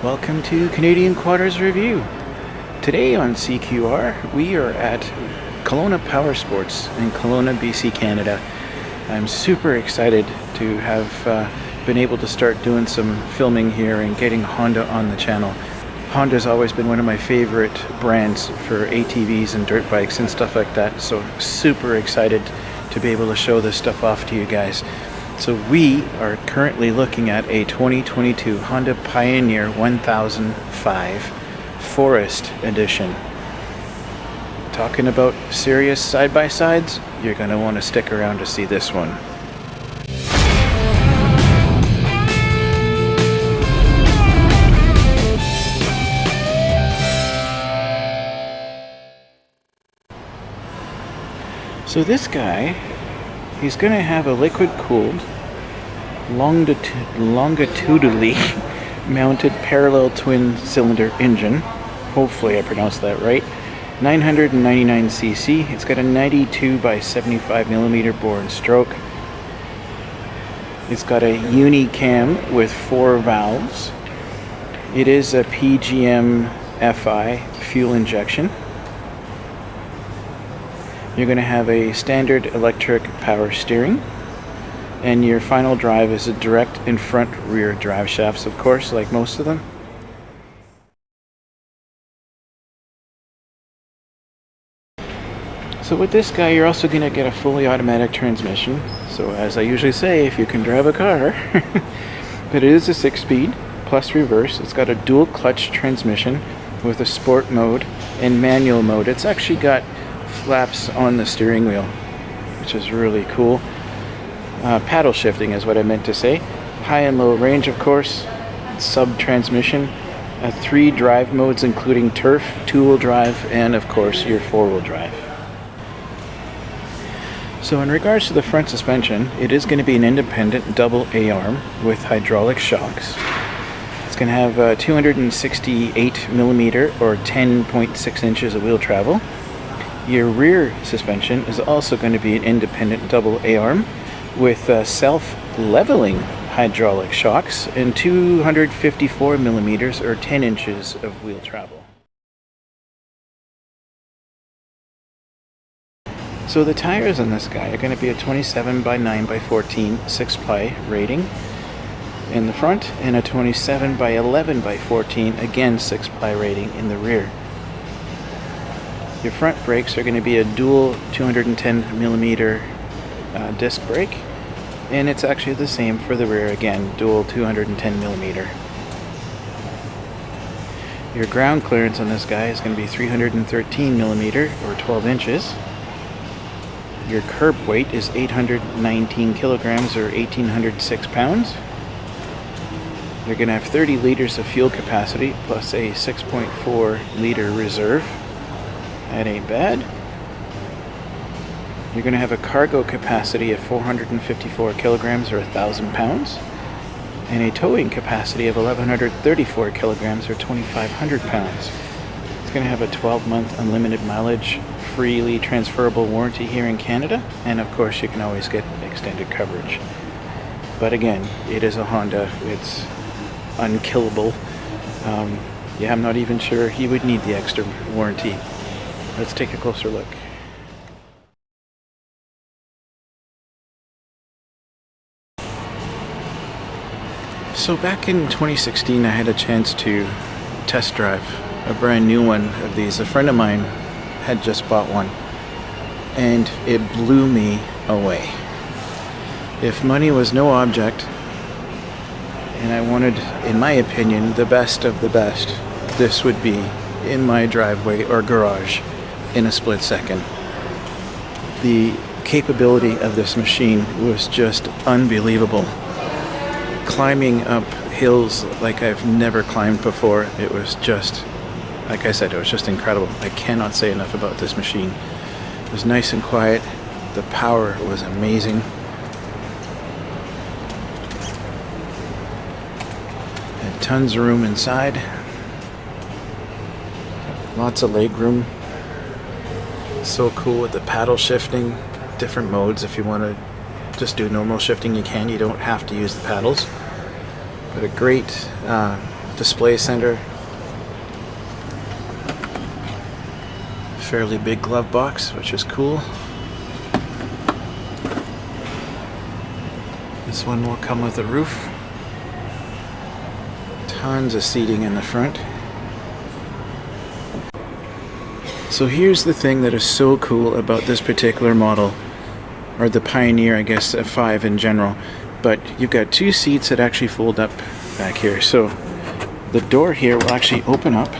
Welcome to Canadian Quarters Review. Today on CQR, we are at Kelowna Power Sports in Kelowna, BC, Canada. I'm super excited to have been able to start doing some filming here and getting Honda on the channel. Honda's always been one of my favorite brands for ATVs and dirt bikes and stuff like that, so super excited to be able to show this stuff off to you guys. So we are currently looking at a 2022 Honda Pioneer 1005 Forest Edition. Talking about serious side-by-sides, you're going to want to stick around to see this one. So this guy, he's going to have a liquid-cooled, longitudinally mounted parallel twin-cylinder engine. Hopefully I pronounced that right. 999cc. It's got a 92 by 75 millimeter bore and stroke. It's got a uni-cam with 4 valves. It is a PGM FI fuel injection. You're going to have a standard electric power steering, and your final drive is a direct in front rear drive shafts, of course, like most of them. So with this guy, you're also going to get a fully automatic transmission. So as I usually say, if you can drive a car, but it is a 6-speed plus reverse. It's got a dual clutch transmission with a sport mode and manual mode. It's actually got flaps on the steering wheel, which is really cool. Paddle shifting is what I meant to say. High and low range, of course. Sub transmission. 3 drive modes, including turf, 2-wheel drive, and of course your 4-wheel drive. So in regards to the front suspension, it is going to be an independent double A-arm with hydraulic shocks. It's going to have 268 millimeter or 10.6 inches of wheel travel. Your rear suspension is also going to be an independent double A-arm with self-leveling hydraulic shocks and 254 millimeters or 10 inches of wheel travel. So the tires on this guy are going to be a 27 by 9 by 14 6-ply rating in the front and a 27 by 11 by 14 again 6-ply rating in the rear. Your front brakes are going to be a dual 210 millimeter disc brake, and it's actually the same for the rear, again dual 210 millimeter. Your ground clearance on this guy is going to be 313 millimeter or 12 inches. Your curb weight is 819 kilograms or 1,806 pounds. You're going to have 30 liters of fuel capacity plus a 6.4 liter reserve. That ain't bad. You're going to have a cargo capacity of 454 kilograms or 1,000 pounds and a towing capacity of 1,134 kilograms or 2,500 pounds. It's going to have a 12-month unlimited mileage, freely transferable warranty here in Canada, and of course you can always get extended coverage. But again, it is a Honda. It's unkillable. Yeah, I'm not even sure he would need the extra warranty. Let's take a closer look. So back in 2016, I had a chance to test drive a brand new one of these. A friend of mine had just bought one, and it blew me away. If money was no object, and I wanted, in my opinion, the best of the best, this would be in my driveway or garage in a split second. The capability of this machine was just unbelievable. Climbing up hills like I've never climbed before, it was just, like I said, it was just incredible. I cannot say enough about this machine. It was nice and quiet. The power was amazing. Had tons of room inside. Lots of leg room. So cool with the paddle shifting, different modes. If you want to just do normal shifting, you can. You don't have to use the paddles. But a great display center. Fairly big glove box, which is cool. This one will come with a roof. Tons of seating in the front. So here's the thing that is so cool about this particular model, or the Pioneer, I guess, 5 in general. But you've got 2 seats that actually fold up back here. So the door here will actually open up.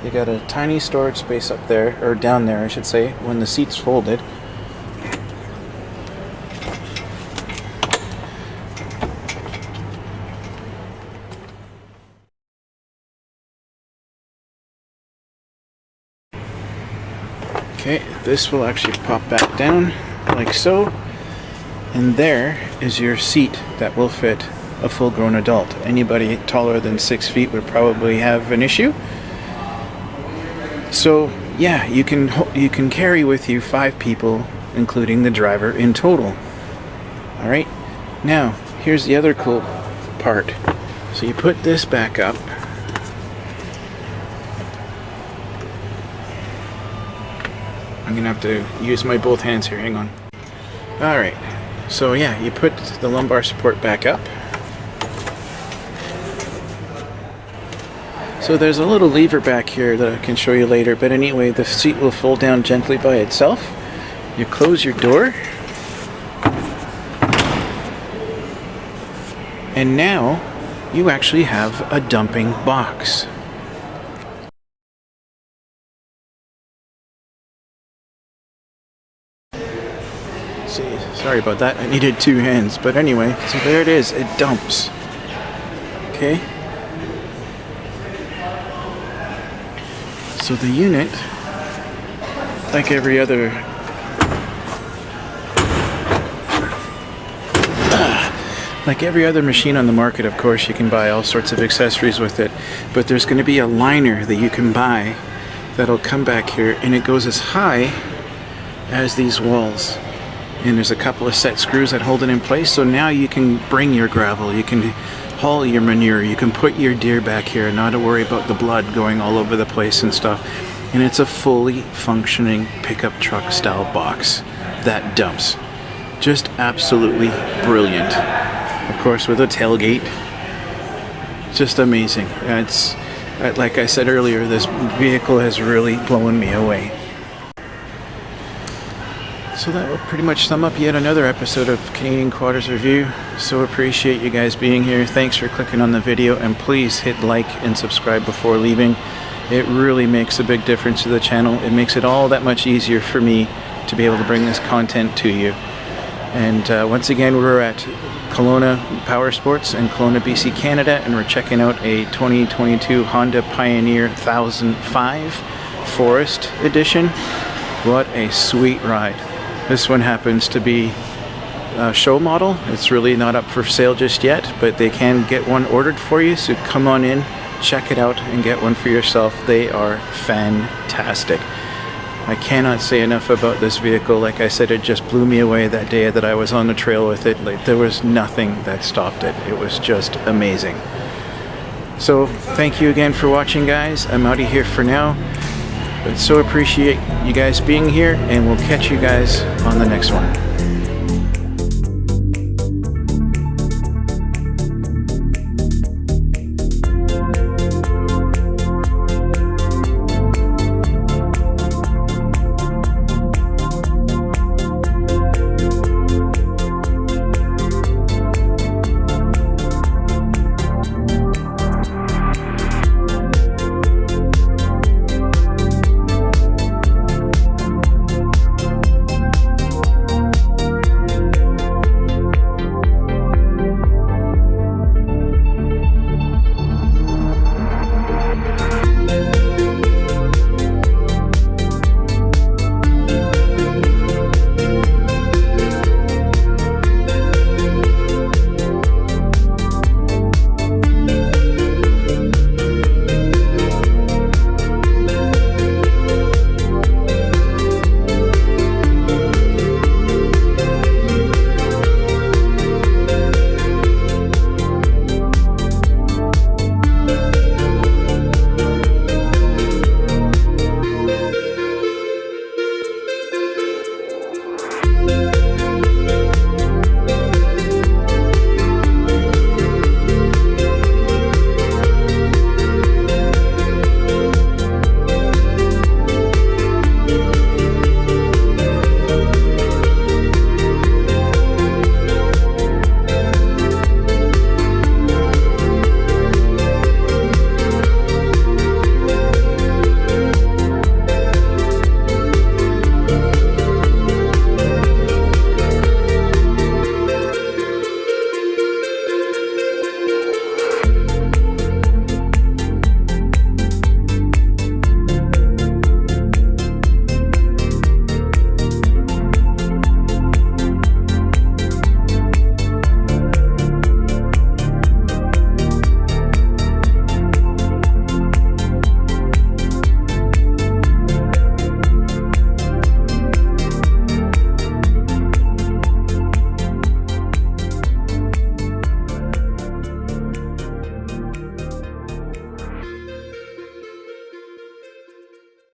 You got a tiny storage space up there, or down there I should say, when the seat's folded. Okay, this will actually pop back down like so, and there is your seat that will fit a full-grown adult. Anybody taller than 6 feet would probably have an issue. So yeah, you can carry with you 5 people, including the driver, in total. All right, now here's the other cool part. So you put this back up. I'm gonna have to use my both hands here, hang on. Alright, so yeah, you put the lumbar support back up. So there's a little lever back here that I can show you later, but anyway, the seat will fold down gently by itself. You close your door. And now you actually have a dumping box. See, sorry about that, I needed 2 hands, but anyway, so there it is, it dumps. Okay. So the unit, like every other machine on the market, of course, you can buy all sorts of accessories with it, but there's going to be a liner that you can buy that'll come back here, and it goes as high as these walls. And there's a couple of set screws that hold it in place, so now you can bring your gravel, you can haul your manure, you can put your deer back here and not to worry about the blood going all over the place and stuff. And it's a fully functioning pickup truck style box that dumps. Just absolutely brilliant. Of course, with a tailgate, just amazing. It's like I said earlier, this vehicle has really blown me away. So that will pretty much sum up yet another episode of Canadian Quadders Review. So appreciate you guys being here. Thanks for clicking on the video, and please hit like and subscribe before leaving. It really makes a big difference to the channel. It makes it all that much easier for me to be able to bring this content to you. And once again, we're at Kelowna Power Sports in Kelowna, BC, Canada, and we're checking out a 2022 Honda Pioneer 1005 Forest Edition. What a sweet ride. This one happens to be a show model. It's really not up for sale just yet, but they can get one ordered for you, so come on in, check it out, and get one for yourself. They are fantastic. I cannot say enough about this vehicle. Like I said, it just blew me away that day that I was on the trail with it. Like, there was nothing that stopped it. It was just amazing. So thank you again for watching, guys. I'm out of here for now. But so appreciate you guys being here, and we'll catch you guys on the next one.